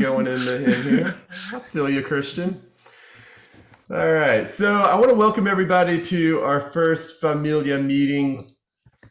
going in here. I feel you, Christian. All right, so I want to welcome everybody to our first Familia meeting.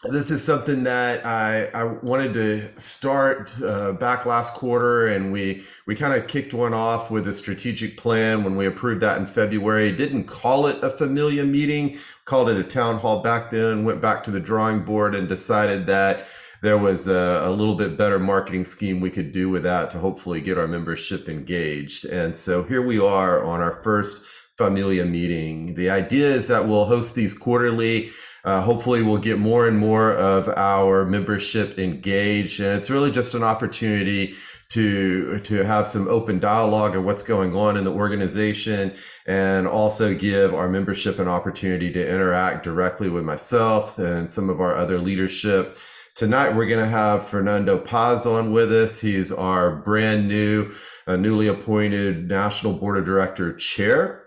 This is something that I wanted to start back last quarter, and we kind of kicked one off with a strategic plan when we approved that in February. Didn't call it a Familia meeting, called it a town hall back then, went back to the drawing board and decided that there was a little bit better marketing scheme we could do with that to hopefully get our membership engaged. And so here we are on our first Familia meeting. The idea is that we'll host these quarterly. Hopefully we'll get more and more of our membership engaged, and it's really just an opportunity to have some open dialogue of what's going on in the organization, and also give our membership an opportunity to interact directly with myself and some of our other leadership. Tonight we're going to have Fernando Paz on with us. He's our brand new, newly appointed National Board of Director Chair.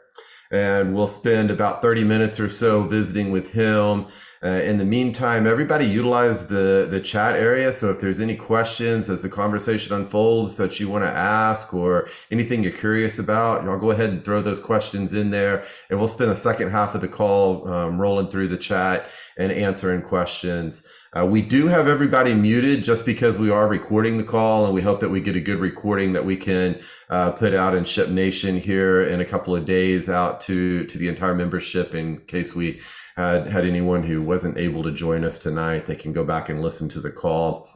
And we'll spend about 30 minutes or so visiting with him. In the meantime, everybody utilize the chat area. So if there's any questions as the conversation unfolds that you want to ask, or anything you're curious about, y'all go ahead and throw those questions in there. And we'll spend the second half of the call rolling through the chat and answering questions. We do have everybody muted just because we are recording the call, and we hope that we get a good recording that we can put out in Ship Nation here in a couple of days out to the entire membership, in case we had anyone who wasn't able to join us tonight. They can go back and listen to the call.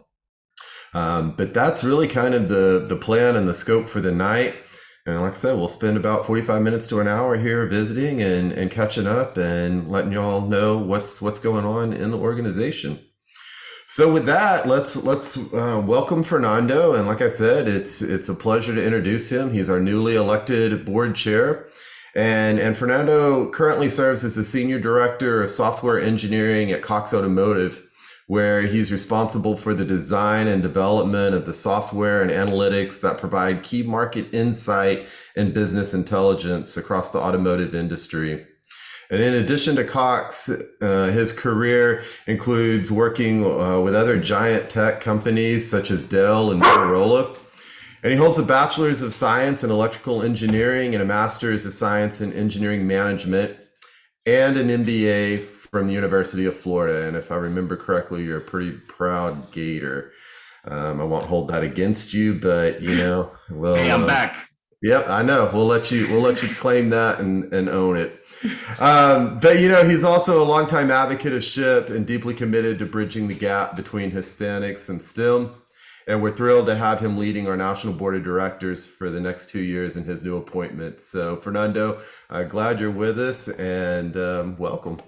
But that's really kind of the plan and the scope for the night. And like I said, we'll spend about 45 minutes to an hour here visiting and catching up and letting y'all know what's going on in the organization. So with that, let's welcome Fernando. And like I said, it's a pleasure to introduce him. He's our newly elected board chair. And Fernando currently serves as the Senior Director of Software Engineering at Cox Automotive, where he's responsible for the design and development of the software and analytics that provide key market insight and business intelligence across the automotive industry. And in addition to Cox, his career includes working with other giant tech companies such as Dell and Motorola. And he holds a Bachelor's of Science in Electrical Engineering and a Master's of Science in Engineering Management, and an MBA from the University of Florida. And if I remember correctly, you're a pretty proud Gator. I won't hold that against you, but well, hey, I'm back. Yep, I know. We'll let you claim that and own it. But he's also a longtime advocate of SHPE and deeply committed to bridging the gap between Hispanics and STEM. And we're thrilled to have him leading our National Board of Directors for the next 2 years in his new appointment. So Fernando, glad you're with us, and welcome.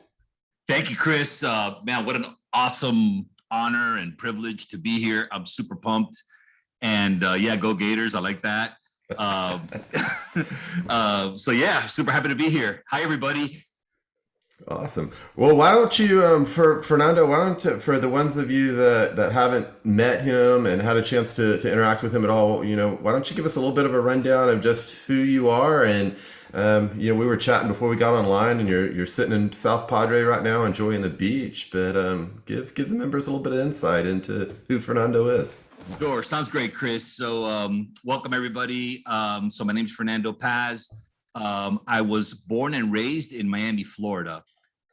Thank you, Chris. Man, what an awesome honor and privilege to be here. I'm super pumped. And yeah, go Gators. I like that. So yeah, super happy to be here. Hi, everybody. Awesome. Well, why don't you, for Fernando, for the ones of you that haven't met him and had a chance to interact with him at all, why don't you give us a little bit of a rundown of just who you are? And we were chatting before we got online, and you're sitting in South Padre right now enjoying the beach, but give the members a little bit of insight into who Fernando is. Sure, sounds great, Chris. So welcome, everybody. So my name is Fernando Paz. I was born and raised in Miami, Florida.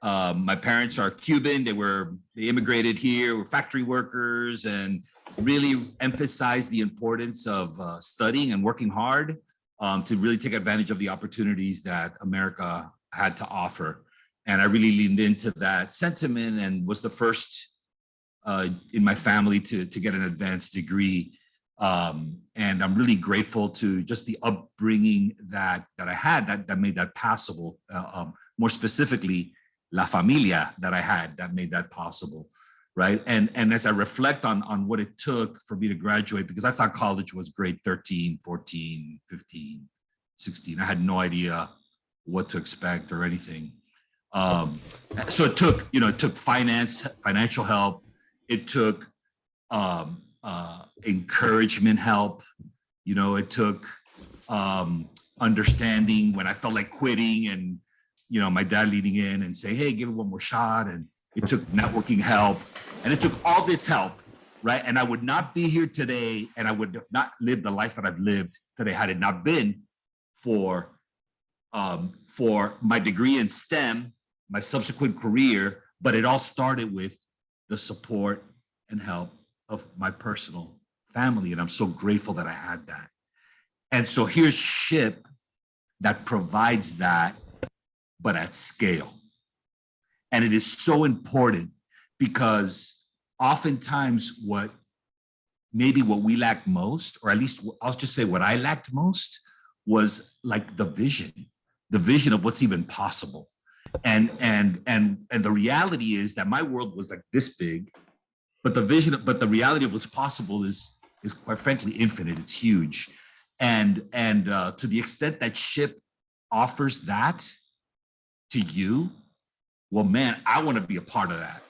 My parents are Cuban. They immigrated here, were factory workers, and really emphasized the importance of studying and working hard to really take advantage of the opportunities that America had to offer. And I really leaned into that sentiment and was the first in my family to get an advanced degree. And I'm really grateful to just the upbringing that I had that made that possible. More specifically, La Familia that I had that made that possible, right? And as I reflect on what it took for me to graduate, because I thought college was grade 13, 14, 15, 16. I had no idea what to expect or anything. So it took financial help. It took encouragement help. It took understanding when I felt like quitting, and my dad leading in and say, hey, give it one more shot. And it took networking help, and it took all this help right? And I would not be here today, and I would have not lived the life that I've lived today had it not been for my degree in STEM, my subsequent career, but it all started with the support and help of my personal family. And I'm so grateful that I had that. And so here's SHIP that provides that, but at scale. And it is so important because oftentimes what we lacked most, or at least I'll just say what I lacked most, was like the vision of what's even possible. And the reality is that my world was like this big, but the reality of what's possible is quite frankly infinite. It's huge. And to the extent that SHIP offers that to you, well, man, I want to be a part of that.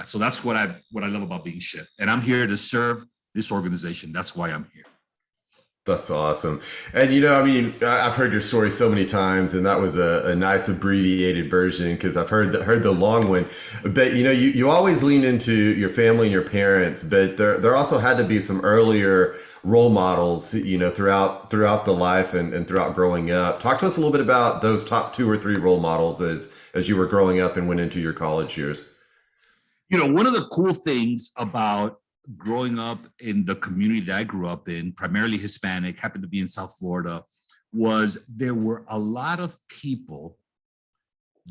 So that's what I love about being SHIP. And I'm here to serve this organization. That's why I'm here. That's awesome. And, I mean, I've heard your story so many times, and that was a nice abbreviated version because I've heard the long one. But, you always lean into your family and your parents, but there also had to be some earlier role models, throughout the life and throughout growing up. Talk to us a little bit about those top 2 or 3 role models as you were growing up and went into your college years. One of the cool things about growing up in the community that I grew up in, primarily Hispanic, happened to be in South Florida, was there were a lot of people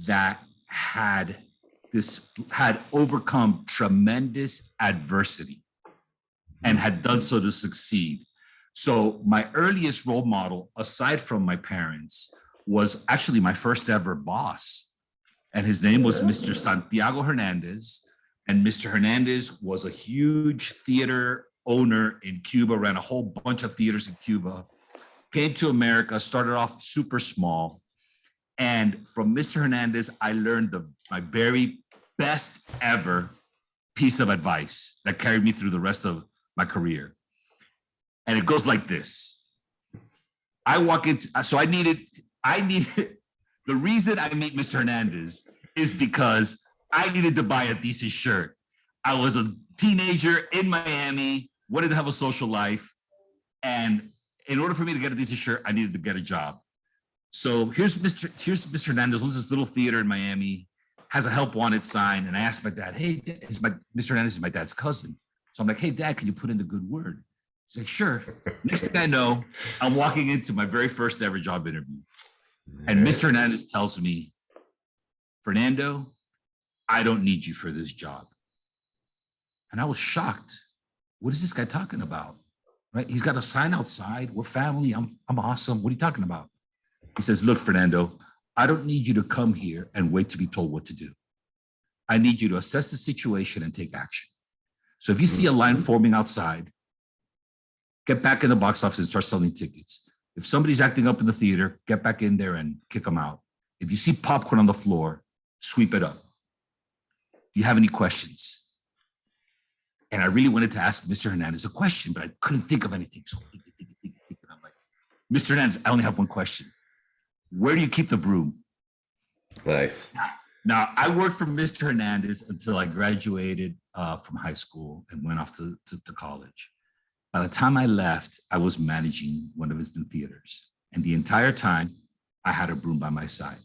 that had overcome tremendous adversity and had done so to succeed. So my earliest role model, aside from my parents, was actually my first ever boss. And his name was Mr. Santiago Hernandez. And Mr. Hernandez was a huge theater owner in Cuba, ran a whole bunch of theaters in Cuba, came to America, started off super small. And from Mr. Hernandez, I learned my very best ever piece of advice that carried me through the rest of my career. And it goes like this. The reason I meet Mr. Hernandez is because I needed to buy a decent shirt. I was a teenager in Miami, wanted to have a social life. And in order for me to get a decent shirt, I needed to get a job. So here's Mr. Hernandez, lives this little theater in Miami, has a help wanted sign. And I asked my dad, hey, Mr. Hernandez is my dad's cousin. So I'm like, hey, Dad, can you put in the good word? He's like, sure. Next thing I know, I'm walking into my very first ever job interview. And Mr. Hernandez tells me, Fernando, I don't need you for this job. And I was shocked. What is this guy talking about? Right? He's got a sign outside. We're family. I'm awesome. What are you talking about? He says, look, Fernando, I don't need you to come here and wait to be told what to do. I need you to assess the situation and take action. So if you see a line forming outside, get back in the box office and start selling tickets. If somebody's acting up in the theater, get back in there and kick them out. If you see popcorn on the floor, sweep it up. Do you have any questions? And I really wanted to ask Mr. Hernandez a question, but I couldn't think of anything. So think. And I'm like, Mr. Hernandez, I only have one question. Where do you keep the broom? Nice. Now, I worked for Mr. Hernandez until I graduated from high school and went off to college. By the time I left, I was managing one of his new theaters. And the entire time, I had a broom by my side.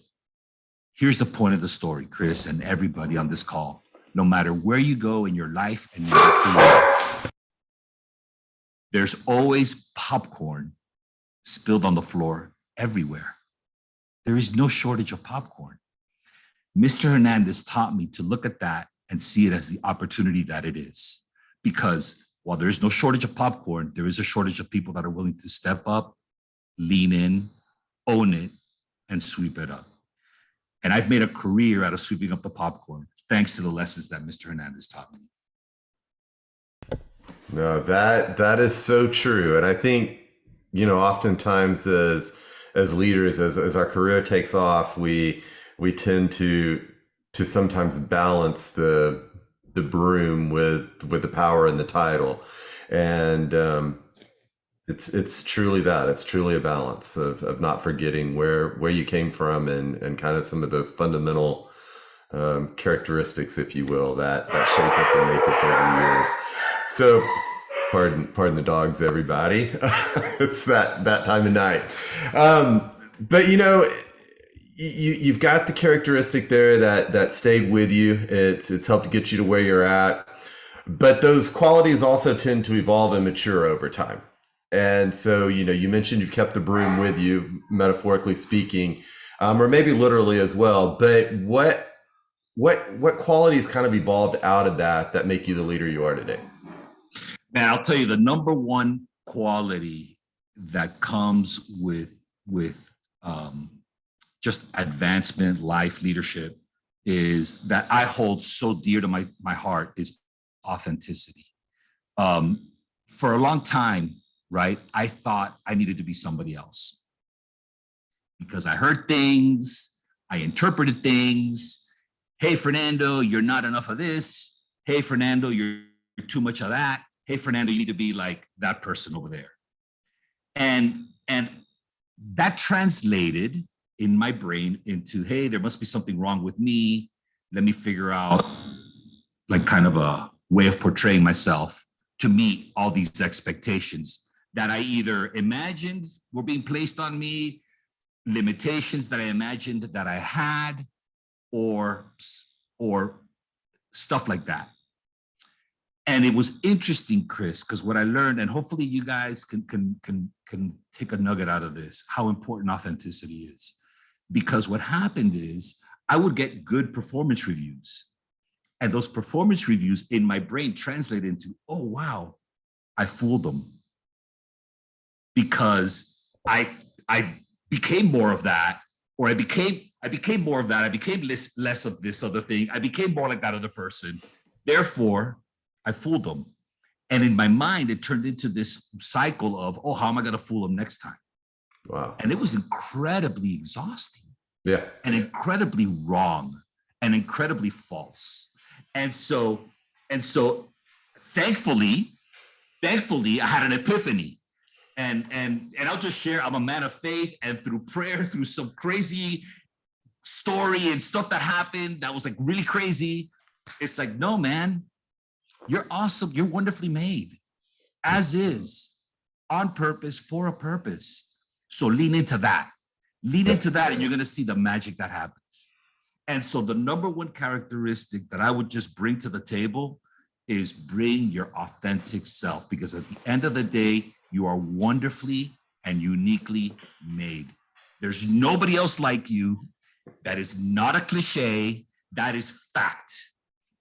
Here's the point of the story, Chris, and everybody on this call. No matter where you go in your life and your career, there's always popcorn spilled on the floor everywhere. There is no shortage of popcorn. Mr. Hernandez taught me to look at that and see it as the opportunity that it is. Because while there is no shortage of popcorn, there is a shortage of people that are willing to step up, lean in, own it, and sweep it up. And I've made a career out of sweeping up the popcorn, thanks to the lessons that Mr. Hernandez taught me. No, that is so true. And I think, oftentimes as leaders, as our career takes off, we tend to sometimes balance the broom with the power and the title. And it's truly that. It's truly a balance of not forgetting where you came from and kind of some of those fundamental characteristics, if you will, that shape us and make us over the years. So, pardon the dogs, everybody. It's that time of night. But you've got the characteristic there that stayed with you. It's helped to get you to where you're at. But those qualities also tend to evolve and mature over time. And so, you mentioned you've kept the broom with you, metaphorically speaking, or maybe literally as well. But what qualities kind of evolved out of that make you the leader you are today? Man, I'll tell you the number one quality that comes with just advancement, life, leadership, is that I hold so dear to my heart is authenticity. For a long time, right, I thought I needed to be somebody else because I heard things, I interpreted things. Hey, Fernando, you're not enough of this. Hey, Fernando, you're too much of that. Hey, Fernando, you need to be like that person over there. And that translated in my brain into, hey, there must be something wrong with me. Let me figure out like kind of a way of portraying myself to meet all these expectations that I either imagined were being placed on me, limitations that I imagined that I had, or stuff like that. And it was interesting, Chris, because what I learned, and hopefully you guys can take a nugget out of this, how important authenticity is. Because what happened is I would get good performance reviews. And those performance reviews in my brain translate into, oh, wow, I fooled them. Because I became more of that, or I became more of that. I became less of this other thing. I became more like that other person. Therefore, I fooled them. And in my mind, it turned into this cycle of, oh, how am I going to fool them next time? Wow. And it was incredibly exhausting. Yeah. And incredibly wrong and incredibly false. And so thankfully, I had an epiphany. And I'll just share, I'm a man of faith, and through prayer, through some crazy story and stuff that happened that was like really crazy, it's like, no, man, you're awesome. You're wonderfully made, as is, on purpose, for a purpose. So lean into that. Lean into that, and you're going to see the magic that happens. And so the number one characteristic that I would just bring to the table is bring your authentic self, because at the end of the day, you are wonderfully and uniquely made. There's nobody else like you. That is not a cliche. That is fact.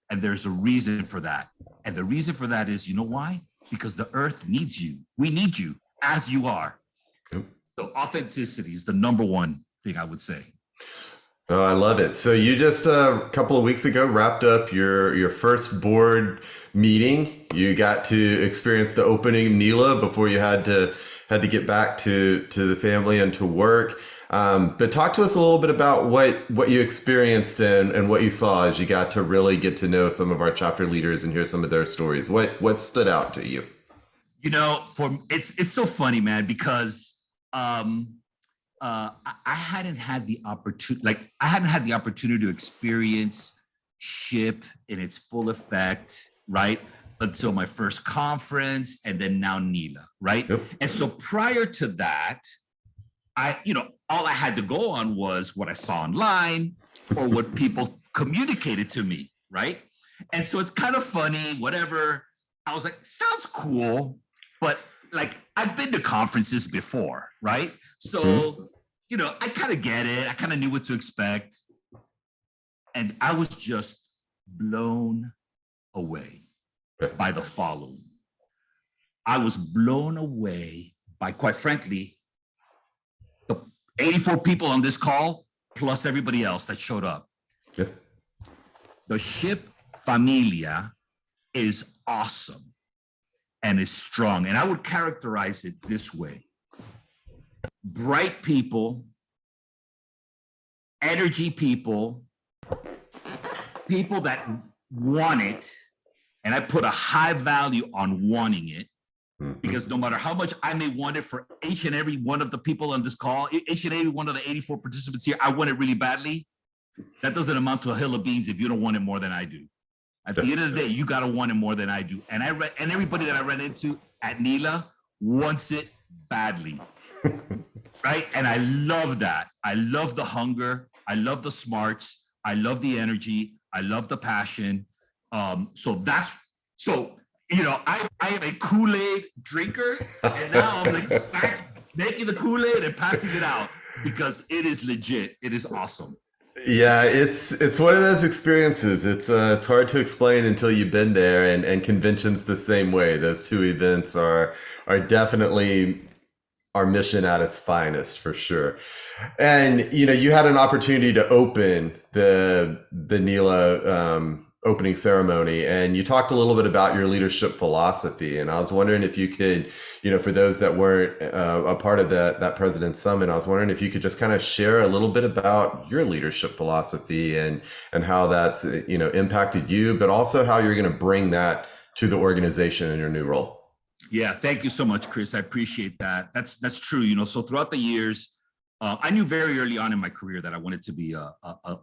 And there's a reason for that. And the reason for that is, you know why? Because the earth needs you. We need you as you are. So authenticity is the number one thing I would say. Oh, I love it. So you just a couple of weeks ago wrapped up your first board meeting. You got to experience the opening of NELA before you had to get back to the family and to work. But talk to us a little bit about what you experienced and what you saw as you got to really get to know some of our chapter leaders and hear some of their stories. What stood out to you? It's so funny, man, because I hadn't had the opportunity to experience SHPE in its full effect, right? Until my first conference, and then now NELA, right? Yep. And so prior to that, all I had to go on was what I saw online or what people communicated to me, right? And so it's kind of funny, whatever. I was like, sounds cool, but like I've been to conferences before, right? So, I kind of get it. I kind of knew what to expect. And I was just blown away by the following. I was blown away by, quite frankly, the 84 people on this call, plus everybody else that showed up. Yeah. The SHPE Familia is awesome and is strong. And I would characterize it this way. Bright people, energy people, people that want it, and I put a high value on wanting it, because no matter how much I may want it for each and every one of the people on this call, each and every one of the 84 participants here, I want it really badly. that doesn't amount to a hill of beans if you don't want it more than I do. At the end of the day, you got to want it more than I do. And everybody that I ran into at NELA wants it badly. Right? And I love that. I love the hunger. I love the smarts. I love the energy. I love the passion. So I am a Kool-Aid drinker, and now I'm like back making the Kool-Aid and passing it out because it is legit. It is awesome. Yeah, it's one of those experiences. It's hard to explain until you've been there, and conventions the same way. Those two events are definitely our mission at its finest, for sure. And you had an opportunity to open the NELA opening ceremony, and you talked a little bit about your leadership philosophy. And I was wondering if you could, for those that weren't a part of that President's Summit, I was wondering if you could just kind of share a little bit about your leadership philosophy and how that's impacted you, but also how you're going to bring that to the organization in your new role. Yeah, thank you so much, Chris. I appreciate that. That's true. So throughout the years, I knew very early on in my career that I wanted to be a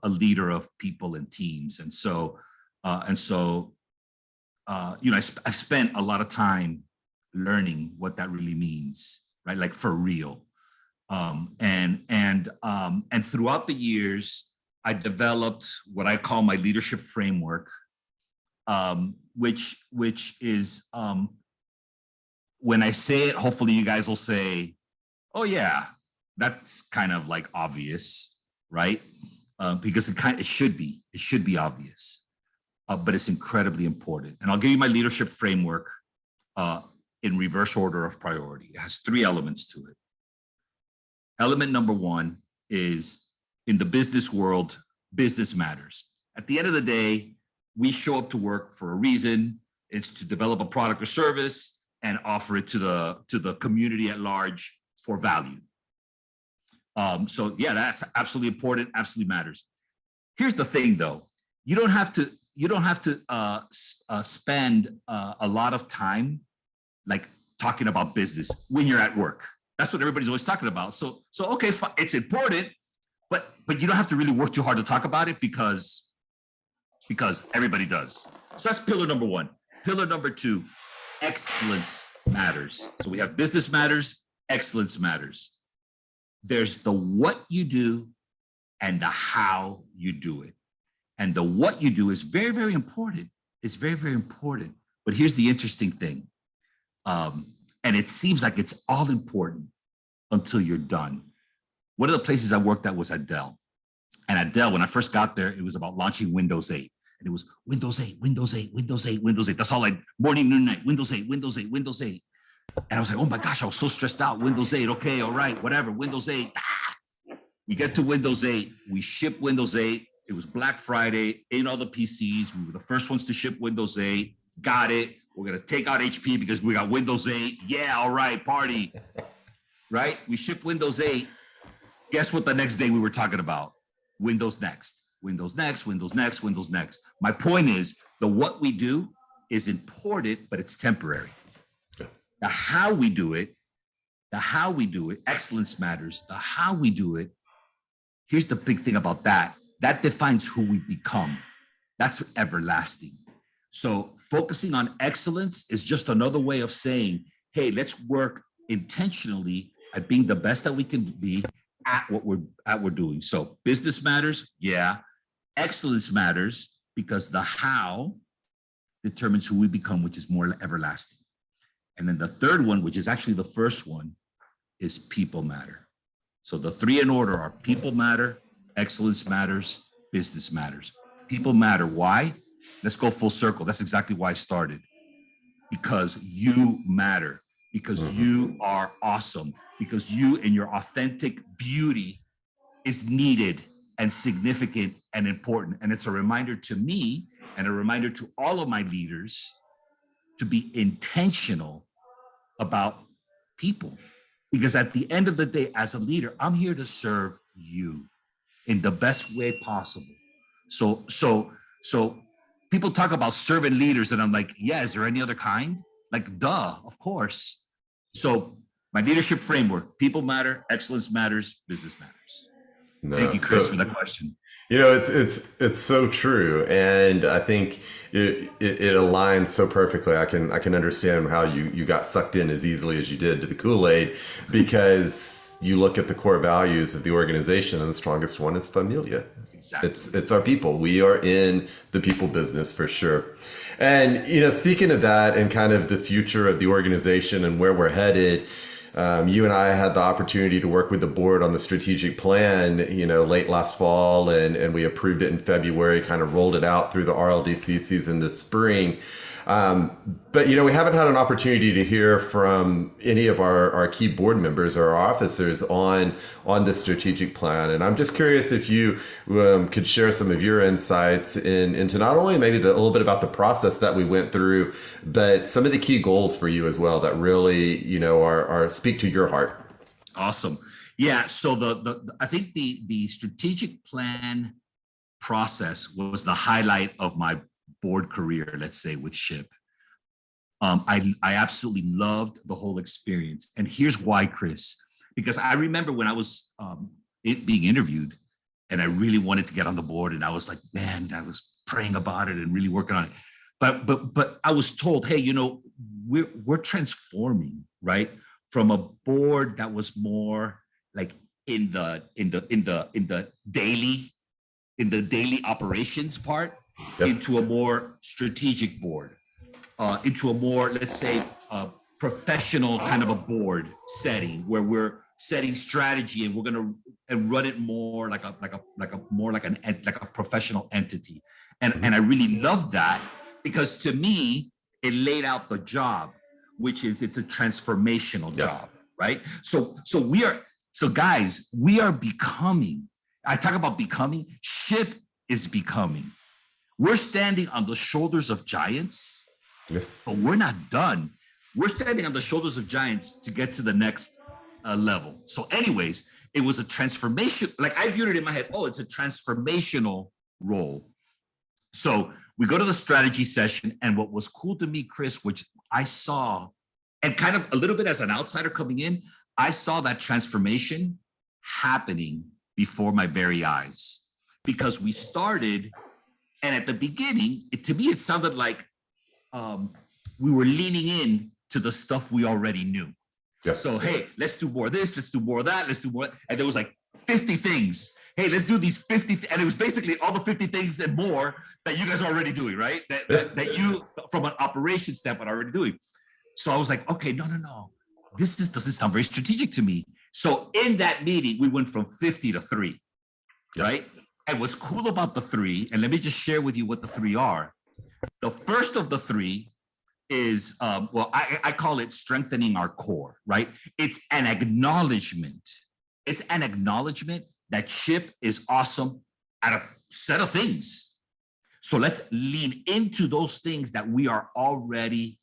leader of people and teams, and so I spent a lot of time learning what that really means, right? Like for real. And throughout the years, I developed what I call my leadership framework, which is when I say it, hopefully you guys will say, "Oh yeah, that's kind of like obvious, right?" Because it should be obvious, but it's incredibly important. And I'll give you my leadership framework in reverse order of priority. It has 3 elements to it. Element number 1 is, in the business world, business matters. At the end of the day, we show up to work for a reason. It's to develop a product or service and offer it to the community at large for value. So yeah, that's absolutely important, absolutely matters. Here's the thing though, you don't have to spend a lot of time like talking about business when you're at work. That's what everybody's always talking about. So okay, fine, it's important, but you don't have to really work too hard to talk about it because everybody does. So that's pillar number 1. Pillar number 2, excellence matters. So we have business matters, excellence matters. There's the what you do and the how you do it. And the what you do is very, very important. It's very, very important. But here's the interesting thing. And it seems like it's all important until you're done. One of the places I worked at was at Dell. And at Dell, when I first got there, it was about launching Windows 8. And it was Windows 8, Windows 8, Windows 8, Windows 8. That's all like morning, noon, night, Windows 8, Windows 8, Windows 8. And I was like, oh my gosh, I was so stressed out. Windows 8, okay, all right, whatever, Windows 8. We get to Windows 8, we ship Windows 8. It was Black Friday, ain't all the PCs. We were the first ones to ship Windows 8. Got it. We're gonna take out HP because we got Windows 8. Yeah, all right, party. Right? We shipped Windows 8. Guess what the next day we were talking about? Windows Next. Windows Next, Windows Next, Windows Next. My point is, the what we do is important, but it's temporary. The how we do it, excellence matters. The how we do it, here's the big thing about that. That defines who we become. That's everlasting. So focusing on excellence is just another way of saying, hey, let's work intentionally at being the best that we can be at what we're doing. So business matters, yeah. Excellence matters because the how determines who we become, which is more everlasting. And then the third one, which is actually the first one, is people matter. So the 3 in order are people matter, excellence matters, business matters. People matter. Why? Let's go full circle. That's exactly why I started. Because you matter. Because you are awesome. Because you and your authentic beauty is needed and significant and important. And it's a reminder to me and a reminder to all of my leaders to be intentional about people. Because at the end of the day, as a leader, I'm here to serve you in the best way possible. So people talk about servant leaders and I'm like, yeah, is there any other kind? Like, duh, of course. So my leadership framework, people matter, excellence matters, business matters. Thank No, you, Chris, so for that question. it's so true, and I think it aligns so perfectly. I can understand how you got sucked in as easily as you did to the Kool-Aid, because you look at the core values of the organization, and the strongest one is familia. Exactly. It's our people. We are in the people business for sure. And speaking of that, and kind of the future of the organization and where we're headed, you and I had the opportunity to work with the board on the strategic plan, late last fall, and we approved it in February, kind of rolled it out through the RLDC season this spring. But we haven't had an opportunity to hear from any of our key board members or our officers on this strategic plan. And I'm just curious if you could share some of your insights into not only maybe a little bit about the process that we went through, but some of the key goals for you as well that really are speak to your heart. Awesome. Yeah. So I think the strategic plan process was the highlight of my board career, let's say, with SHPE. I absolutely loved the whole experience. And here's why, Chris, because I remember when I was being interviewed and I really wanted to get on the board, and I was like, man, I was praying about it and really working on it. But I was told, hey, we're transforming, right? From a board that was more like in the daily operations part, yep, into a more strategic board, into a more, let's say, professional kind of a board setting where we're setting strategy and we're going to run it more like a professional entity. And I really love that, because to me, it laid out the job, which is it's a transformational job, right? So guys, we are becoming, I talk about becoming, SHPE is becoming. We're standing on the shoulders of giants, but we're not done. We're standing on the shoulders of giants to get to the next level. So anyways, it was a transformation. Like, I viewed it in my head, it's a transformational role. So we go to the strategy session, and what was cool to me, Chris, which I saw, and kind of a little bit as an outsider coming in, I saw that transformation happening before my very eyes, because we started, and at the beginning, to me, it sounded like we were leaning in to the stuff we already knew. Yes. So, hey, let's do more of this, let's do more of that, let's do more. And there was like 50 things. Hey, let's do these 50. And it was basically all the 50 things and more that you guys are already doing, right? That you, from an operations standpoint, are already doing. So I was like, okay, no. This doesn't sound very strategic to me. So in that meeting, we went from 50 to 3, right? And what's cool about the 3, and let me just share with you what the 3 are. The first of the 3 is, I call it strengthening our core, right? It's an acknowledgement. It's an acknowledgement that SHPE is awesome at a set of things. So let's lean into those things that we are already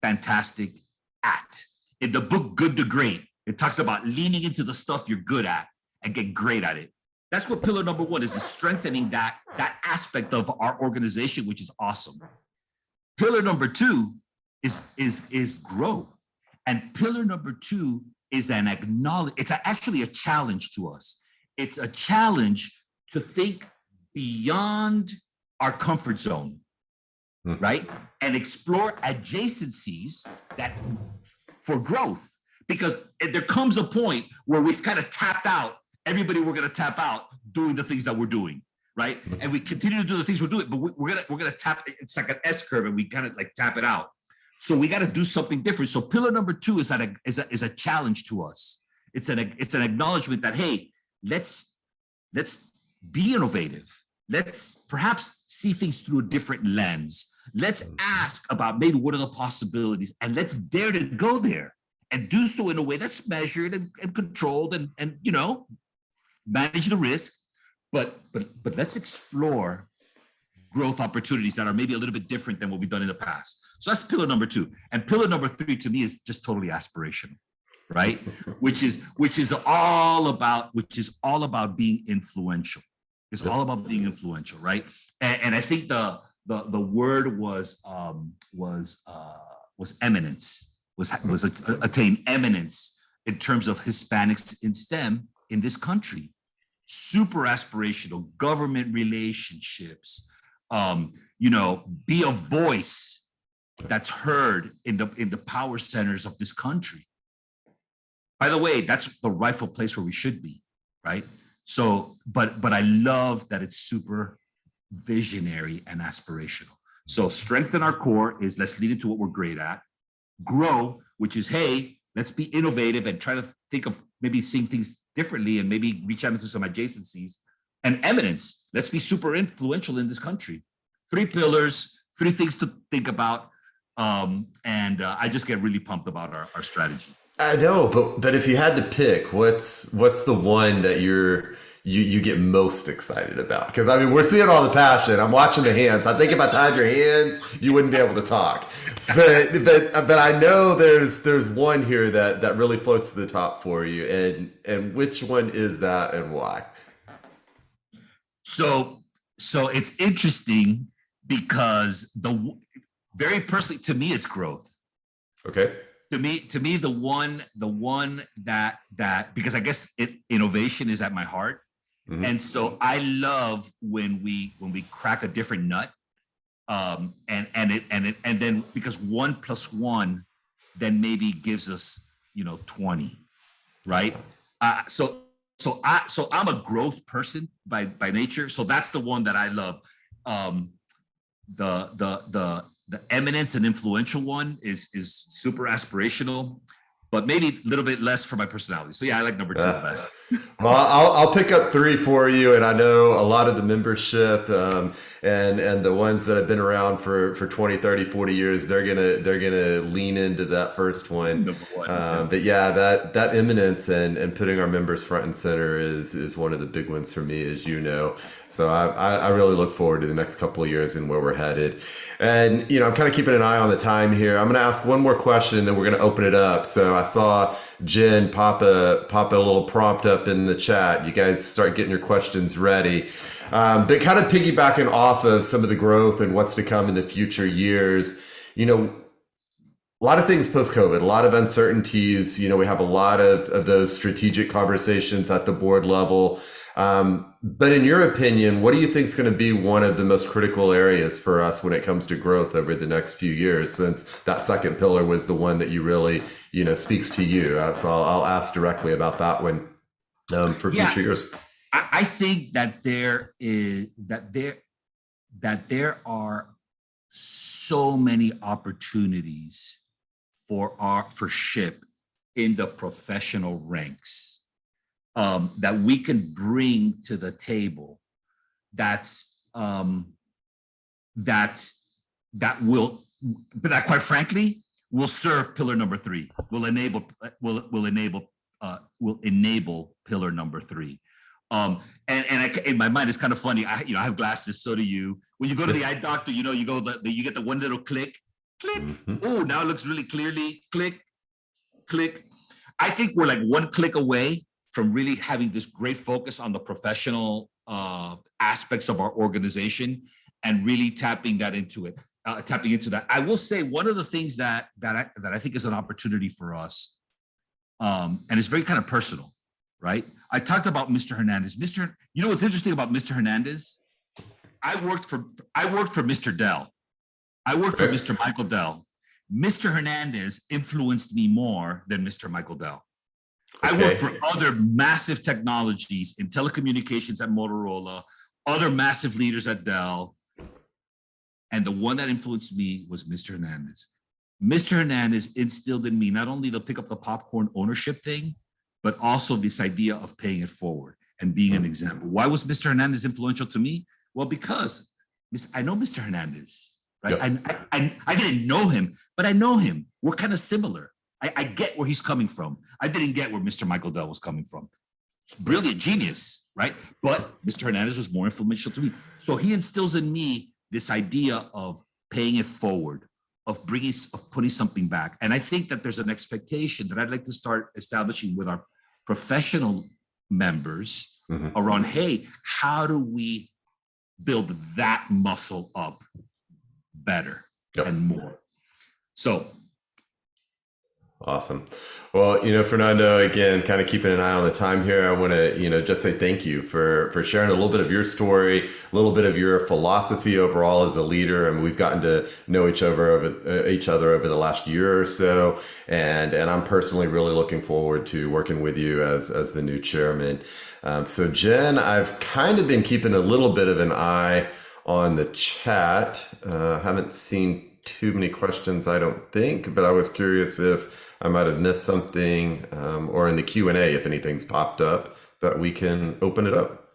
fantastic at. In the book, Good to Great, it talks about leaning into the stuff you're good at and get great at it. That's what pillar number 1 is strengthening that aspect of our organization, which is awesome. Pillar number 2 is grow. And pillar number 2 is an acknowledge. It's actually a challenge to us. It's a challenge to think beyond our comfort zone, right? And explore adjacencies that for growth, because there comes a point where we've kind of tapped out everybody we're going to tap out doing the things that we're doing, right? And we continue to do the things we're doing, but we're gonna tap. It's like an S curve, and we kind of like tap it out. So we got to do something different. So pillar number 2 is a challenge to us. It's an acknowledgement that, hey, let's be innovative. Let's perhaps see things through a different lens. Let's ask about maybe what are the possibilities, and let's dare to go there and do so in a way that's measured and controlled and manage the risk, but let's explore growth opportunities that are maybe a little bit different than what we've done in the past. So that's pillar number 2. And pillar number 3 to me is just totally aspirational, right? which is all about being influential. It's all about being influential, right? And I think the word was eminence, was attain eminence in terms of Hispanics in STEM in this country. super aspirational, government relationships, be a voice that's heard in the power centers of this country. By the way, that's the rightful place where we should be, right? So, but I love that it's super visionary and aspirational. So strengthen our core is let's lead into what we're great at. Grow, which is, hey, let's be innovative and try to think of maybe seeing things differently and maybe reach out into some adjacencies. And eminence, let's be super influential in this country. 3 pillars, 3 things to think about. I just get really pumped about our strategy. I know, but if you had to pick, what's the one that you get most excited about? Because I mean, we're seeing all the passion. I'm watching the hands. I think if I tied your hands, you wouldn't be able to talk. But I know there's one here that really floats to the top for you. And which one is that and why? So it's interesting because very personally to me it's growth. Okay. To me, the one that because I guess innovation is at my heart, mm-hmm. And so I love when we crack a different nut, and then because 1 + 1 then maybe gives us 20, right? So I'm a growth person by nature, so that's the one that I love. The eminence and influential one is super aspirational, but maybe a little bit less for my personality. So yeah, I like number 2 the best. Well, I'll pick up 3 for you, and I know a lot of the membership and the ones that have been around for 20, 30, 40 years, they're gonna lean into that first one. But yeah, that eminence and putting our members front and center is one of the big ones for me, as you know. So I really look forward to the next couple of years and where we're headed. And I'm kind of keeping an eye on the time here. I'm going to ask one more question, and then we're going to open it up. So I saw Jen pop a little prompt up in the chat. You guys start getting your questions ready. But kind of piggybacking off of some of the growth and what's to come in the future years, a lot of things post-COVID, a lot of uncertainties. We have a lot of those strategic conversations at the board level. But in your opinion, what do you think is going to be one of the most critical areas for us when it comes to growth over the next few years, since that second pillar was the one that you really, speaks to you? So I'll ask directly about that one for future years. I think that there are so many opportunities for SHIP in the professional ranks. That we can bring to the table that quite frankly will serve pillar number 3, will enable pillar number 3. In my mind, it's kind of funny. I have glasses, so do you. When you go to the eye doctor, you get the one little click. Mm-hmm. Oh, now it looks really clearly. Click. I think we're like one click away from really having this great focus on the professional aspects of our organization and really tapping into that. I will say one of the things that I think is an opportunity for us, and it's very kind of personal, right? I talked about Mr. Hernandez. What's interesting about Mr. Hernandez? I worked for Mr. Dell. I worked for Mr. Michael Dell. Mr. Hernandez influenced me more than Mr. Michael Dell. I worked for other massive technologies in telecommunications at Motorola, other massive leaders at Dell. And the one that influenced me was Mr. Hernandez. Mr. Hernandez instilled in me not only the pick up the popcorn ownership thing, but also this idea of paying it forward and being an example. Why was Mr. Hernandez influential to me? Well, because I know Mr. Hernandez, right? Yep. I didn't know him, but I know him. We're kind of similar. I get where he's coming from. I didn't get where Mr. Michael Dell was coming from. Brilliant genius, right? But Mr. Hernandez was more influential to me. So he instills in me this idea of paying it forward, of putting something back. And I think that there's an expectation that I'd like to start establishing with our professional members around, hey, how do we build that muscle up better and more? So Awesome. Well, Fernando, again, kind of keeping an eye on the time here. I want to, just say thank you for sharing a little bit of your story, a little bit of your philosophy overall as a leader. I mean, we've gotten to know each other over the last year or so, and I'm personally really looking forward to working with you as the new chairman. So, Jen, I've kind of been keeping a little bit of an eye on the chat. Haven't seen too many questions, I don't think, but I was curious if I might have missed something, or in the Q&A, if anything's popped up, that we can open it up.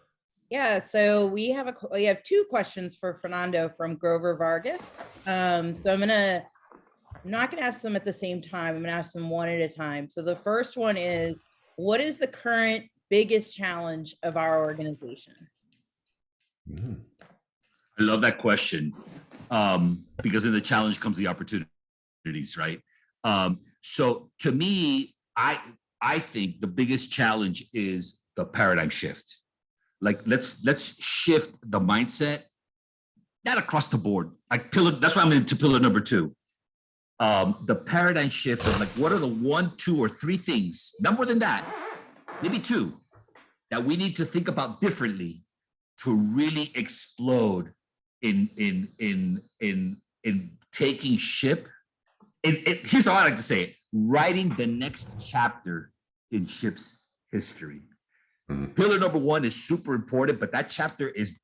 Yeah, so we have two questions for Fernando from Grover Vargas. So I'm not gonna ask them at the same time. I'm gonna ask them one at a time. So the first one is, what is the current biggest challenge of our organization? I love that question, because in the challenge comes the opportunities, right? So to me, I think the biggest challenge is the paradigm shift. Like let's shift the mindset, not across the board. Like that's why I'm into pillar number 2. The paradigm shift of like, what are the 1, 2, or 3 things, no more than that, maybe 2, that we need to think about differently to really explode in taking ship. Here's how I like to say it: writing the next chapter in ship's history. Mm-hmm. Pillar number 1 is super important, but that chapter is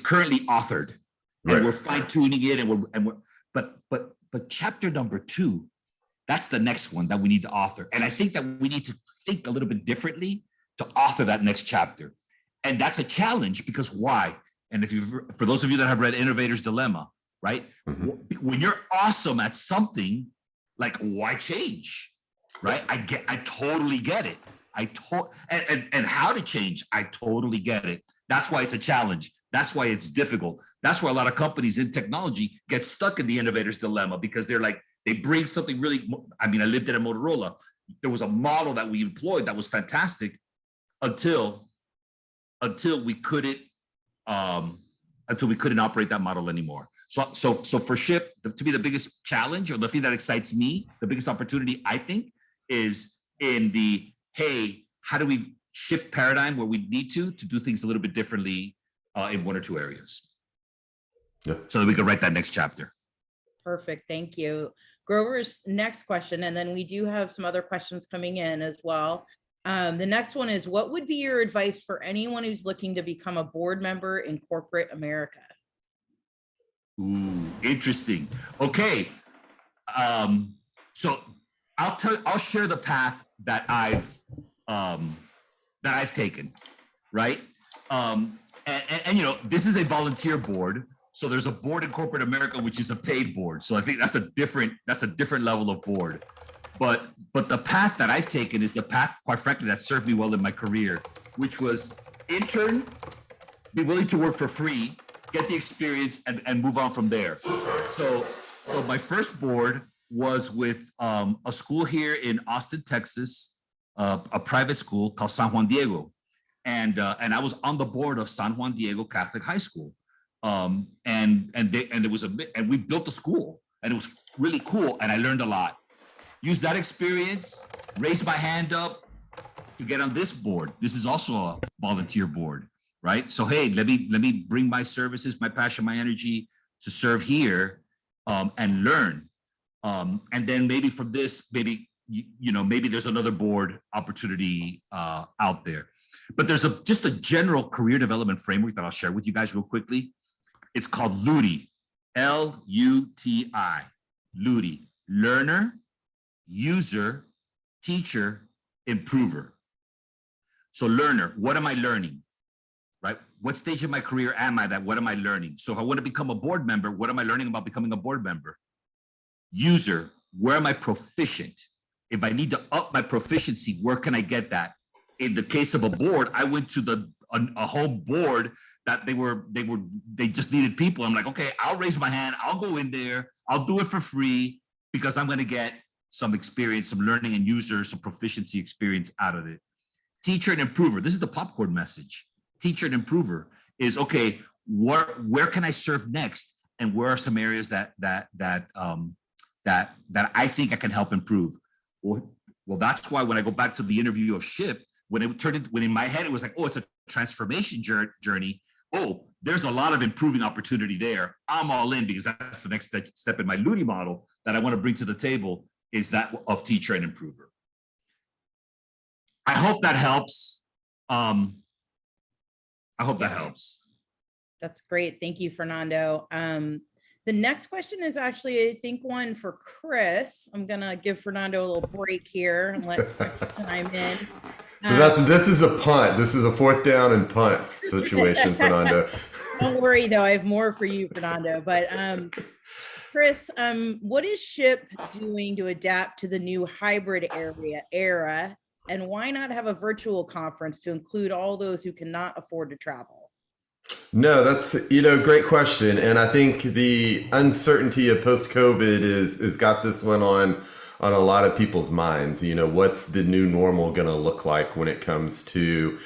currently authored, right, and we're fine tuning it, but chapter number 2, that's the next one that we need to author. And I think that we need to think a little bit differently to author that next chapter, and that's a challenge because why? And for those of you that have read Innovator's Dilemma, right? Mm-hmm. When you're awesome at something, like, why change, right? I totally get it. And how to change, I totally get it. That's why it's a challenge. That's why it's difficult. That's why a lot of companies in technology get stuck in the Innovator's Dilemma, because they're like, they bring something really, I lived it at Motorola. There was a model that we employed that was fantastic until we couldn't operate that model anymore. So for SHIP, to me, the biggest challenge, or the thing that excites me, the biggest opportunity, I think, is in the, hey, how do we shift paradigm where we need to do things a little bit differently in 1 or 2 areas. Yeah. So that we can write that next chapter. Perfect, thank you. Grover's next question, and then we do have some other questions coming in as well. The next one is, what would be your advice for anyone who's looking to become a board member in corporate America? Ooh, interesting. Okay. So I'll share the path that I've taken, right? And this is a volunteer board. So there's a board in corporate America, which is a paid board. So I think that's a different level of board. But the path that I've taken is the path, quite frankly, that served me well in my career, which was intern, be willing to work for free, get the experience, and move on from there. So my first board was with a school here in Austin, Texas, a private school called San Juan Diego, and I was on the board of San Juan Diego Catholic High School, and we built a school, and it was really cool, and I learned a lot. Used that experience, raised my hand up to get on this board. This is also a volunteer board, right? So hey, let me bring my services, my passion, my energy to serve here, and learn. And then maybe from this, maybe there's another board opportunity out there. But there's just a general career development framework that I'll share with you guys real quickly. It's called LUTI, L-U-T-I, LUTI, learner, user, teacher, improver. So learner, what am I learning, right? What stage of my career am I at? What am I learning? So if I want to become a board member, what am I learning about becoming a board member? User, where am I proficient? If I need to up my proficiency, where can I get that? In the case of a board, I went to a home board that they just needed people. I'm like, okay, I'll raise my hand. I'll go in there. I'll do it for free because I'm going to get some experience, some learning and user, some proficiency experience out of it. Teacher and improver. This is the popcorn message. Teacher and improver is, okay, where can I serve next? And where are some areas that I think I can help improve? Well, that's why when I go back to the interview of SHIP, when in my head, it was like, oh, it's a transformation journey. Oh, there's a lot of improving opportunity there. I'm all in because that's the next step in my Looney model that I want to bring to the table, is that of teacher and improver. I hope that helps. I hope that helps. That's great. Thank you, Fernando. The next question is actually, I think, one for Chris. I'm gonna give Fernando a little break here and let Chris chime in. So this is a punt. This is a 4th down and punt situation, Fernando. Don't worry though, I have more for you, Fernando. But Chris, what is SHIP doing to adapt to the new hybrid era? And why not have a virtual conference to include all those who cannot afford to travel? No, that's, great question. And I think the uncertainty of post-COVID is got this one on a lot of people's minds. What's the new normal going to look like when it comes to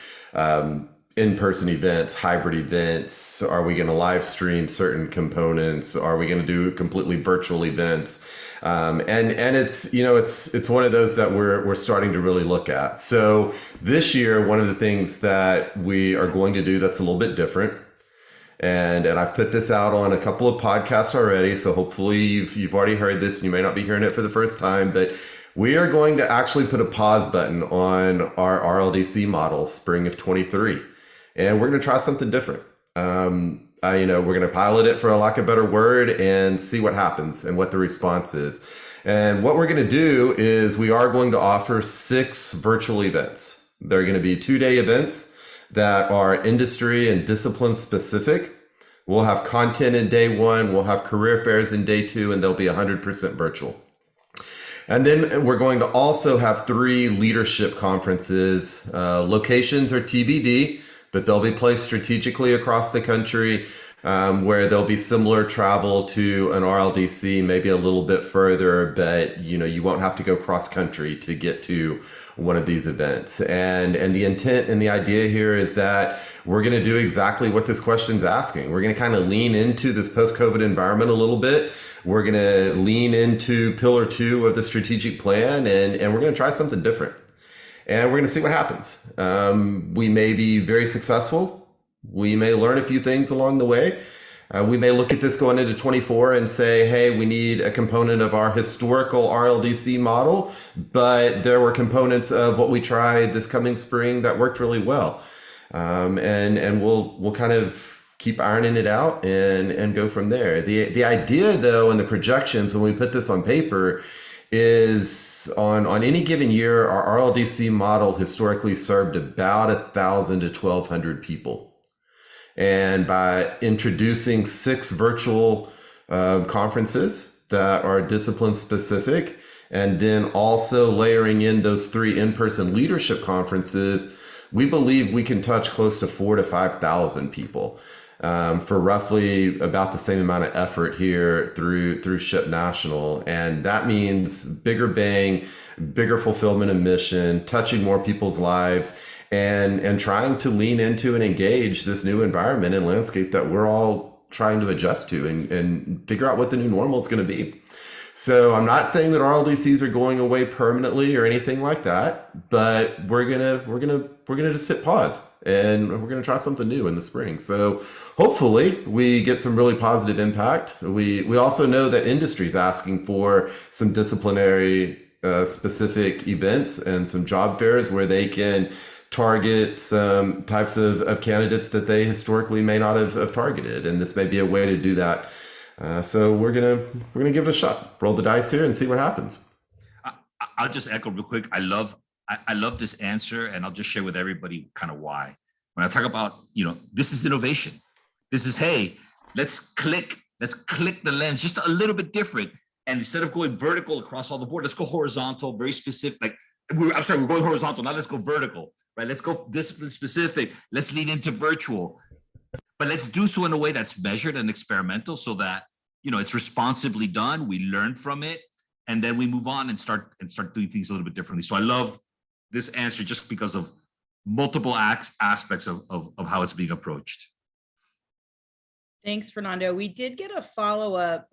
in-person events, hybrid events? Are we going to live stream certain components? Are we going to do completely virtual events? And it's, it's one of those that we're starting to really look at. So this year, one of the things that we are going to do that's a little bit different, and I've put this out on a couple of podcasts already, so hopefully you've already heard this and you may not be hearing it for the first time, but we are going to actually put a pause button on our RLDC model spring of 23, and we're going to try something different. We're going to pilot it, for a lack of a better word, and see what happens and what the response is. And what we're going to do is we are going to offer 6 virtual events. They're going to be 2-day events that are industry and discipline specific. We'll have content in day 1, we'll have career fairs in day 2, and they'll be 100% virtual. And then we're going to also have 3 leadership conferences. Locations are TBD, but they'll be placed strategically across the country, where there'll be similar travel to an RLDC, maybe a little bit further, but you won't have to go cross country to get to one of these events. And the intent and the idea here is that we're going to do exactly what this question's asking. We're going to kind of lean into this post-COVID environment a little bit. We're going to lean into pillar 2 of the strategic plan, and we're going to try something different. And we're going to see what happens. We may be very successful. We may learn a few things along the way. We may look at this going into 24 and say, hey, we need a component of our historical RLDC model, but there were components of what we tried this coming spring that worked really well. And we'll kind of keep ironing it out and go from there. The idea, though, and the projections when we put this on paper is on any given year, our RLDC model historically served about 1,000 to 1,200 people. And by introducing 6 virtual conferences that are discipline specific, and then also layering in those 3 in-person leadership conferences, we believe we can touch close to 4,000 to 5,000 people for roughly about the same amount of effort here through SHIP National. And that means bigger bang, bigger fulfillment of mission, touching more people's lives, and trying to lean into and engage this new environment and landscape that we're all trying to adjust to and figure out what the new normal is going to be. So I'm not saying that RLDCs are going away permanently or anything like that, but we're gonna just hit pause and we're gonna try something new in the spring. So hopefully we get some really positive impact. We also know that industry's asking for some disciplinary specific events and some job fairs where they can target some types of candidates that they historically may not have targeted, and this may be a way to do that. So we're gonna give it a shot, roll the dice here, and see what happens. I'll just echo real quick. I love this answer, and I'll just share with everybody kind of why. When I talk about, this is innovation. This is, hey, let's click the lens just a little bit different, and instead of going vertical across all the board, let's go horizontal, very specific. We're going horizontal, now let's go vertical. Right, let's go discipline specific. Let's lean into virtual, but let's do so in a way that's measured and experimental, so that it's responsibly done. We learn from it, and then we move on and start doing things a little bit differently. So I love this answer just because of multiple aspects of how it's being approached. Thanks, Fernando. We did get a follow-up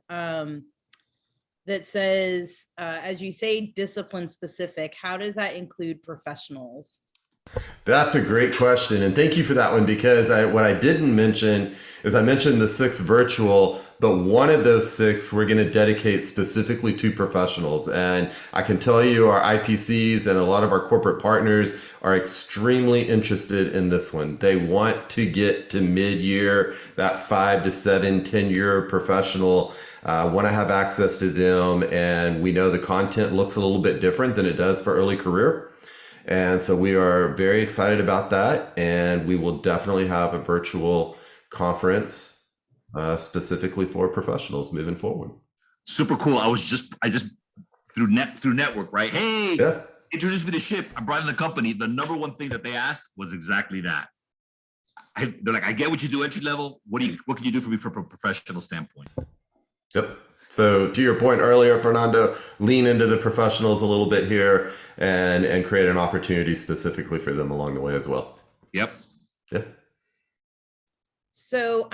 that says, as you say, discipline specific, how does that include professionals? That's a great question. And thank you for that one, because what I didn't mention is I mentioned the 6 virtual, but one of those 6 we're going to dedicate specifically to professionals. And I can tell you our IPCs and a lot of our corporate partners are extremely interested in this one. They want to get to mid-year, that 5 to 7, 10-year professional. Want to have access to them. And we know the content looks a little bit different than it does for early career. And so we are very excited about that, and we will definitely have a virtual conference specifically for professionals moving forward. Super cool. I just through network, right? Hey, Yeah. introduce me to SHPE. I brought in the company. The number one thing that they asked was exactly that. They're like, I get what you do entry level. What can you do for me from a professional standpoint? Yep. So to your point earlier, Fernando, lean into the professionals a little bit here and create an opportunity specifically for them along the way as well. Yep. Yep. So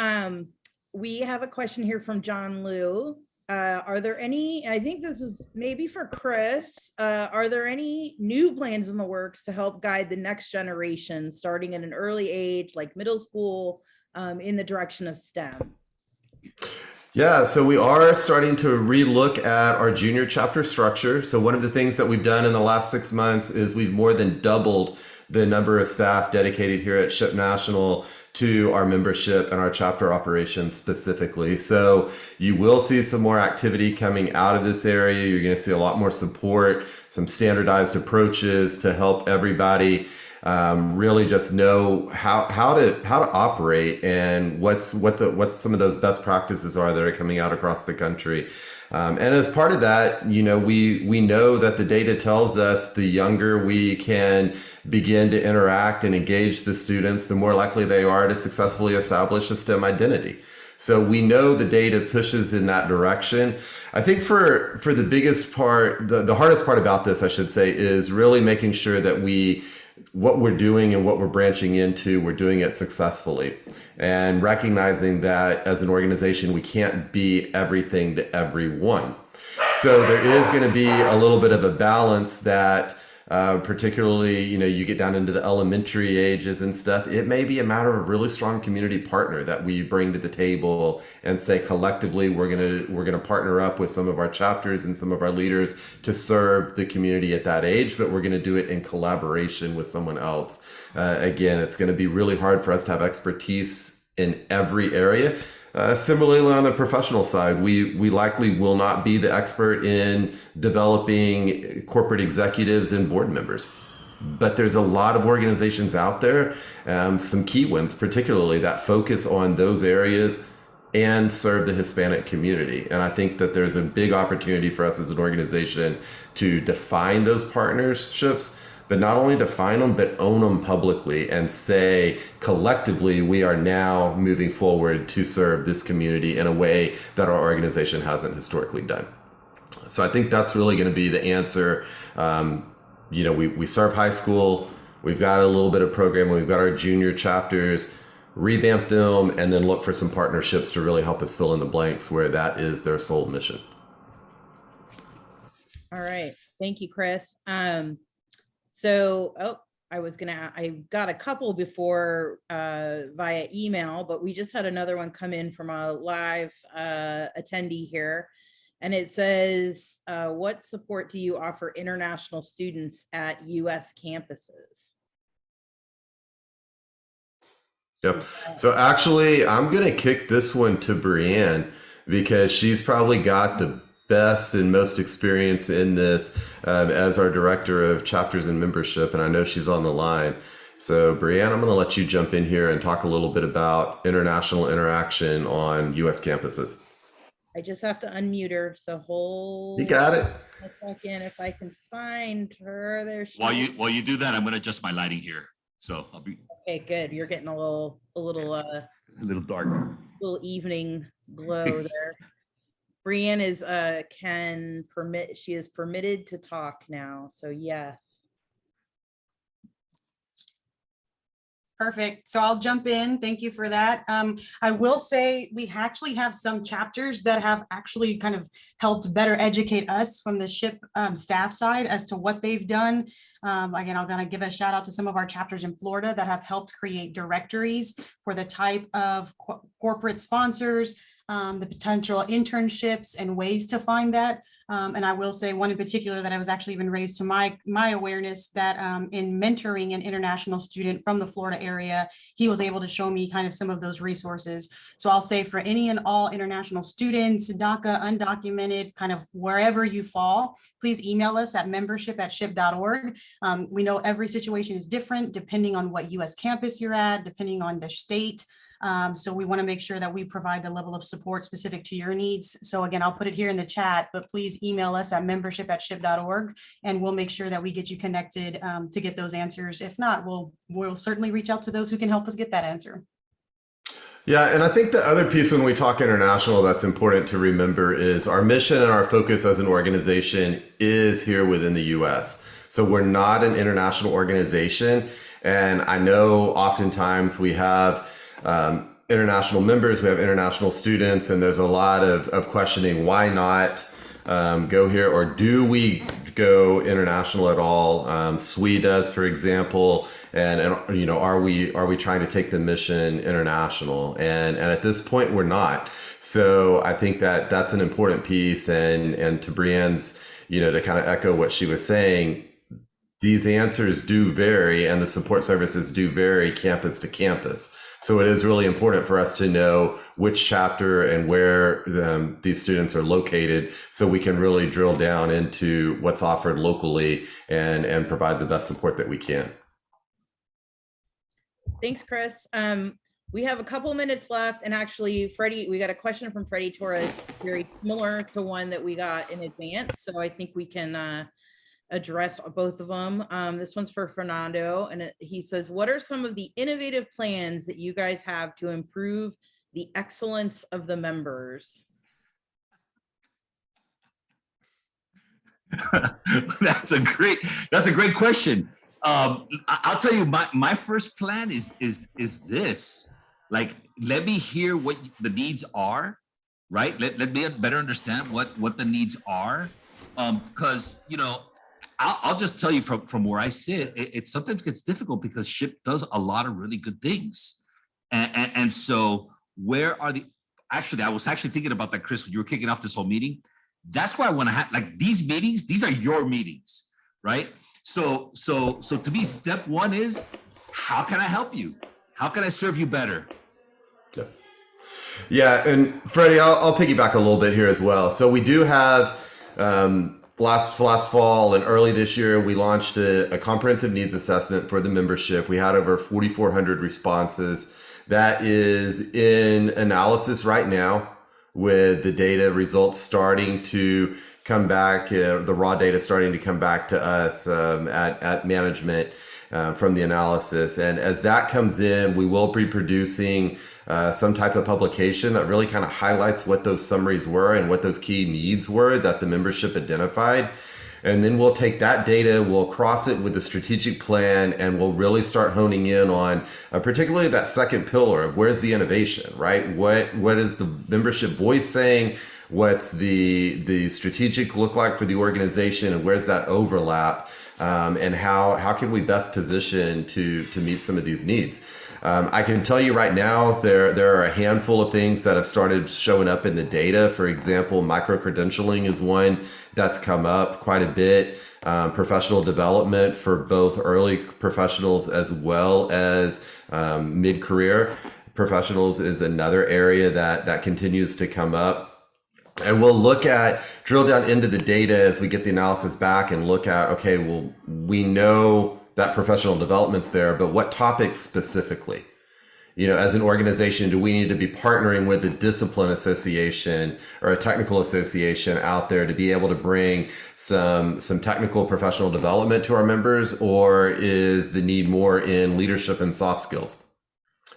we have a question here from John Liu. Are there any, I think this is maybe for Chris, are there any new plans in the works to help guide the next generation starting at an early age, like middle school, in the direction of STEM? Yeah, so we are starting to relook at our junior chapter structure. So one of the things that we've done in the last 6 months is we've more than doubled the number of staff dedicated here at SHPE National to our membership and our chapter operations specifically. So you will see some more activity coming out of this area. You're going to see a lot more support, some standardized approaches to help everybody really just know how to operate and what some of those best practices are that are coming out across the country. And as part of that, we know that the data tells us the younger we can begin to interact and engage the students, the more likely they are to successfully establish a STEM identity. So we know the data pushes in that direction. I think for the biggest part, the hardest part about this, I should say, is really making sure that what we're doing and what we're branching into, we're doing it successfully, and recognizing that as an organization, we can't be everything to everyone. So there is going to be a little bit of a balance that particularly, you get down into the elementary ages and stuff. It may be a matter of a really strong community partner that we bring to the table and say collectively, we're gonna partner up with some of our chapters and some of our leaders to serve the community at that age, but we're gonna do it in collaboration with someone else. Again, it's gonna be really hard for us to have expertise in every area. Similarly, on the professional side, we likely will not be the expert in developing corporate executives and board members. But there's a lot of organizations out there, some key ones particularly, that focus on those areas and serve the Hispanic community. And I think that there's a big opportunity for us as an organization to define those partnerships, but not only define them, but own them publicly and say, collectively, we are now moving forward to serve this community in a way that our organization hasn't historically done. So I think that's really going to be the answer. We serve high school. We've got a little bit of programming. We've got our junior chapters, revamp them, and then look for some partnerships to really help us fill in the blanks where that is their sole mission. All right. Thank you, Chris. I got a couple before via email, but we just had another one come in from a live attendee here. And it says, what support do you offer international students at US campuses? Yep. So actually, I'm going to kick this one to Brianne because she's probably got the best and most experience in this as our director of chapters and membership, and I know she's on the line. So Brianne, I'm going to let you jump in here and talk a little bit about international interaction on U.S. campuses. I just have to unmute her, so hold. You got it. A second, if I can find her. There she is. While you do that, I'm going to adjust my lighting here, so I'll be okay. Good. You're getting a little dark, little evening glow there. Brianne is she is permitted to talk now, so yes. Perfect. So I'll jump in. Thank you for that. I will say we actually have some chapters that have actually kind of helped better educate us from the SHIP staff side as to what they've done. Again, I'm going to give a shout out to some of our chapters in Florida that have helped create directories for the type of corporate sponsors, the potential internships and ways to find that. And I will say one in particular that I was actually even raised to my awareness that in mentoring an international student from the Florida area, he was able to show me kind of some of those resources. So I'll say for any and all international students, DACA, undocumented, kind of wherever you fall, please email us at membership@ship.org. We know every situation is different depending on what US campus you're at, depending on the state. So we want to make sure that we provide the level of support specific to your needs. So again, I'll put it here in the chat, but please email us at membership@ship.org and we'll make sure that we get you connected to get those answers. If not, we'll certainly reach out to those who can help us get that answer. Yeah, and I think the other piece when we talk international that's important to remember is our mission and our focus as an organization is here within the US. So we're not an international organization. And I know oftentimes we have international members, we have international students, and there's a lot of questioning, why not go here, or do we go international at all? SWE does, for example, and you know, are we trying to take the mission international? And at this point, we're not. So I think that that's an important piece. And to Brienne's, you know, to kind of echo what she was saying, these answers do vary, and the support services do vary campus to campus. So it is really important for us to know which chapter and where these students are located so we can really drill down into what's offered locally and provide the best support that we can. Thanks, Chris. We have a couple minutes left, and actually, Freddie, we got a question from Freddie Torres, very similar to one that we got in advance. So I think we can address both of them. This one's for Fernando, and he says, what are some of the innovative plans that you guys have to improve the excellence of the members? That's a great question. I'll tell you, my first plan is this. Like, let me hear what the needs are, right? Let me better understand what the needs are. Because, you know, I'll just tell you from where I sit, it sometimes gets difficult because SHIP does a lot of really good things. And so where are actually, I was actually thinking about that, Chris, when you were kicking off this whole meeting. That's why I want to have, like, these meetings, these are your meetings, right? So to me, step one is, how can I help you? How can I serve you better? Yeah, and Freddie, I'll piggyback a little bit here as well. So we do have, last fall and early this year, we launched a comprehensive needs assessment for the membership. We had over 4,400 responses. That is in analysis right now, with the data results starting to come back, the raw data starting to come back to us at management from the analysis. And as that comes in, we will be producing some type of publication that really kind of highlights what those summaries were and what those key needs were that the membership identified. And then we'll take that data, we'll cross it with the strategic plan, and we'll really start honing in on particularly that second pillar of where's the innovation, right? What is the membership voice saying? What's the strategic look like for the organization, and where's that overlap? And how can we best position to meet some of these needs? I can tell you right now, there are a handful of things that have started showing up in the data. For example, micro-credentialing is one that's come up quite a bit. Professional development for both early professionals as well as mid-career professionals is another area that continues to come up. And we'll drill down into the data as we get the analysis back and look at, okay, well, we know that professional development's there, but what topics specifically? You know, as an organization, do we need to be partnering with a discipline association or a technical association out there to be able to bring some technical professional development to our members, or is the need more in leadership and soft skills?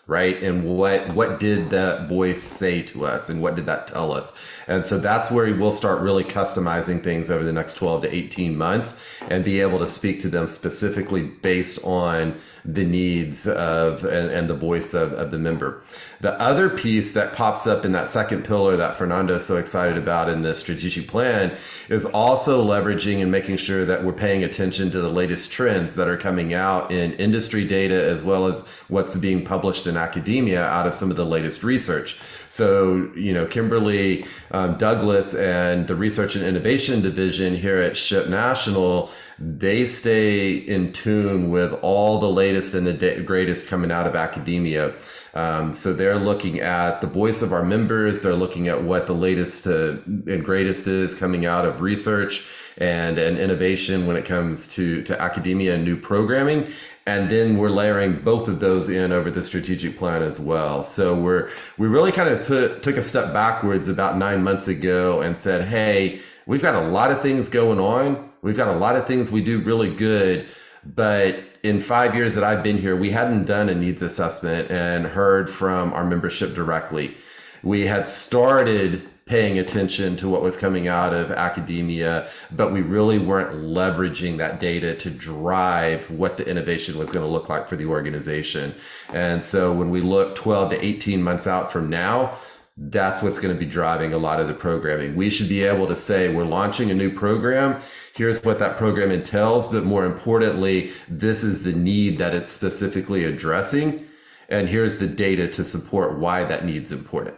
right? And what did that voice say to us, and what did that tell us? And so that's where we'll start really customizing things over the next 12 to 18 months and be able to speak to them specifically based on the needs of and the voice of the member. The other piece that pops up in that second pillar that Fernando is so excited about in the strategic plan is also leveraging and making sure that we're paying attention to the latest trends that are coming out in industry data, as well as what's being published in academia out of some of the latest research. So, Kimberly Douglas and the Research and Innovation Division here at SHPE National, they stay in tune with all the latest and the greatest coming out of academia. So they're looking at the voice of our members. They're looking at what the latest and greatest is coming out of research and innovation when it comes to academia and new programming. And then we're layering both of those in over the strategic plan as well. So we really kind of took a step backwards about 9 months ago and said, hey, we've got a lot of things going on. We've got a lot of things we do really good, but in 5 years that I've been here, we hadn't done a needs assessment and heard from our membership directly. We had started paying attention to what was coming out of academia, but we really weren't leveraging that data to drive what the innovation was going to look like for the organization. And so when we look 12 to 18 months out from now, that's what's going to be driving a lot of the programming. We should be able to say, we're launching a new program. Here's what that program entails. But more importantly, this is the need that it's specifically addressing. And here's the data to support why that need's important.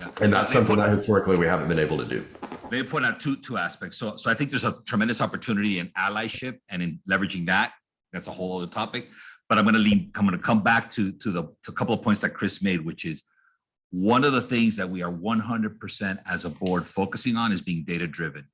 Yeah. And that's something that historically we haven't been able to do. Let me point out two aspects. So I think there's a tremendous opportunity in allyship and in leveraging that. That's a whole other topic. But I'm going to come back to a couple of points that Chris made, which is one of the things that we are 100% as a board focusing on is being data driven.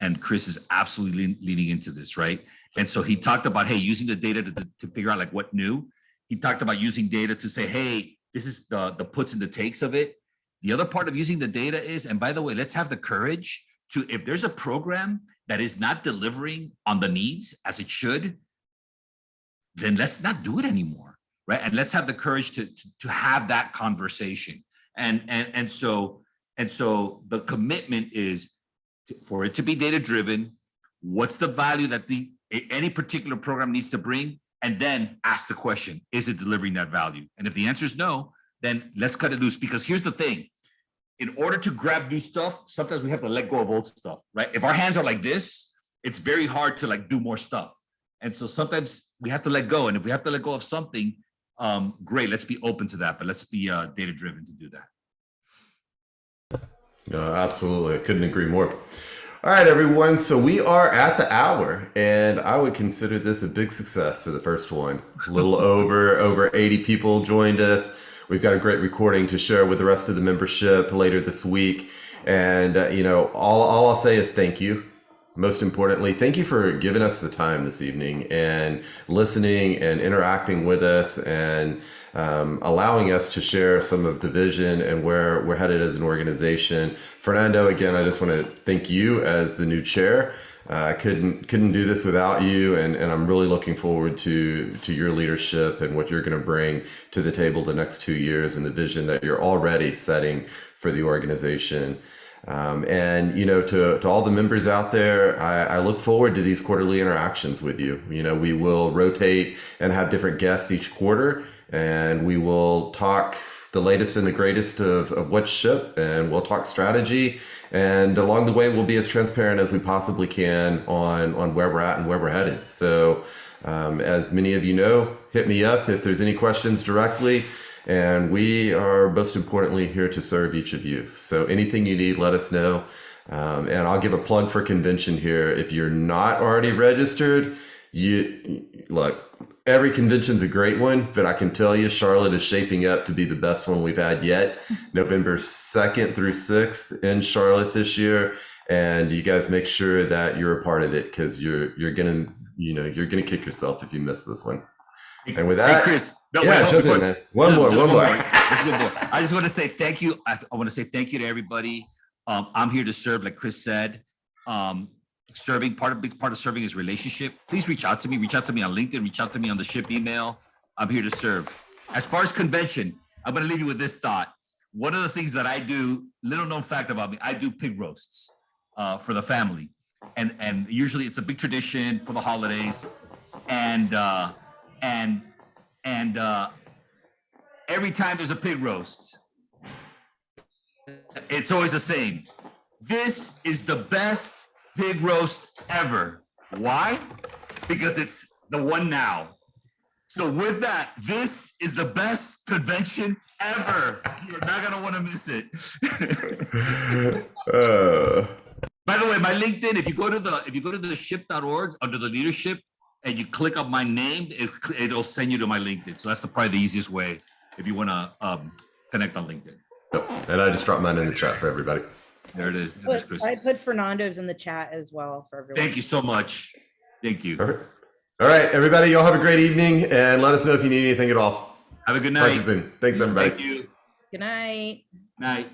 And Chris is absolutely leaning into this, right? And so he talked about, hey, using the data to figure out like what new. He talked about using data to say, hey, this is the puts and the takes of it. The other part of using the data is, and by the way, let's have the courage to, if there's a program that is not delivering on the needs as it should, then let's not do it anymore, right? And let's have the courage to have that conversation. And so the commitment is for it to be data driven. What's the value that any particular program needs to bring? And then ask the question, is it delivering that value? And if the answer is no, then let's cut it loose. Because here's the thing, in order to grab new stuff, sometimes we have to let go of old stuff, right? If our hands are like this, it's very hard to like do more stuff. And so sometimes we have to let go. And if we have to let go of something, great, let's be open to that, but let's be data driven to do that. No, absolutely. I couldn't agree more. All right, everyone. So we are at the hour, and I would consider this a big success for the first one. A little over 80 people joined us. We've got a great recording to share with the rest of the membership later this week. And, all I'll say is thank you. Most importantly, thank you for giving us the time this evening and listening and interacting with us and allowing us to share some of the vision and where we're headed as an organization. Fernando, again, I just want to thank you as the new chair. I couldn't do this without you, and I'm really looking forward to your leadership and what you're going to bring to the table the next 2 years and the vision that you're already setting for the organization. To all the members out there, I look forward to these quarterly interactions with you. We will rotate and have different guests each quarter, and we will talk the latest and the greatest of what's SHPE, and we'll talk strategy. And along the way, we'll be as transparent as we possibly can on where we're at and where we're headed. So as many of you know, hit me up if there's any questions directly. And we are most importantly here to serve each of you. So anything you need, let us know. And I'll give a plug for convention here. If you're not already registered, look, every convention's a great one, but I can tell you Charlotte is shaping up to be the best one we've had yet. November 2nd through 6th in Charlotte this year. And you guys make sure that you're a part of it, because you're gonna kick yourself if you miss this one. And with that, hey, Chris, no, yeah, jump in, man. One more. I just want to say thank you. I want to say thank you to everybody. I'm here to serve, like Chris said. Serving, big part of serving is relationship. Please reach out to me. Reach out to me on LinkedIn. Reach out to me on the SHPE email. I'm here to serve. As far as convention, I'm going to leave you with this thought. One of the things that I do, little known fact about me, I do pig roasts for the family. And usually it's a big tradition for the holidays. And every time there's a pig roast, it's always the same. This is the best pig roast ever. Why? Because it's the one now. So with that, this is the best convention ever. You're not gonna want to miss it. By the way, my LinkedIn, if you go to the ship.org under the leadership and you click on my name, it'll send you to my LinkedIn. So that's probably the easiest way if you want to connect on LinkedIn. Yep. And I just dropped mine in the chat for everybody. There it is. I put Fernando's in the chat as well for everyone. Thank you so much. Thank you. Perfect. All right, everybody, y'all have a great evening, and let us know if you need anything at all. Have a good Talk to night. you soon. Thanks, everybody. Thank you. Good night. Night.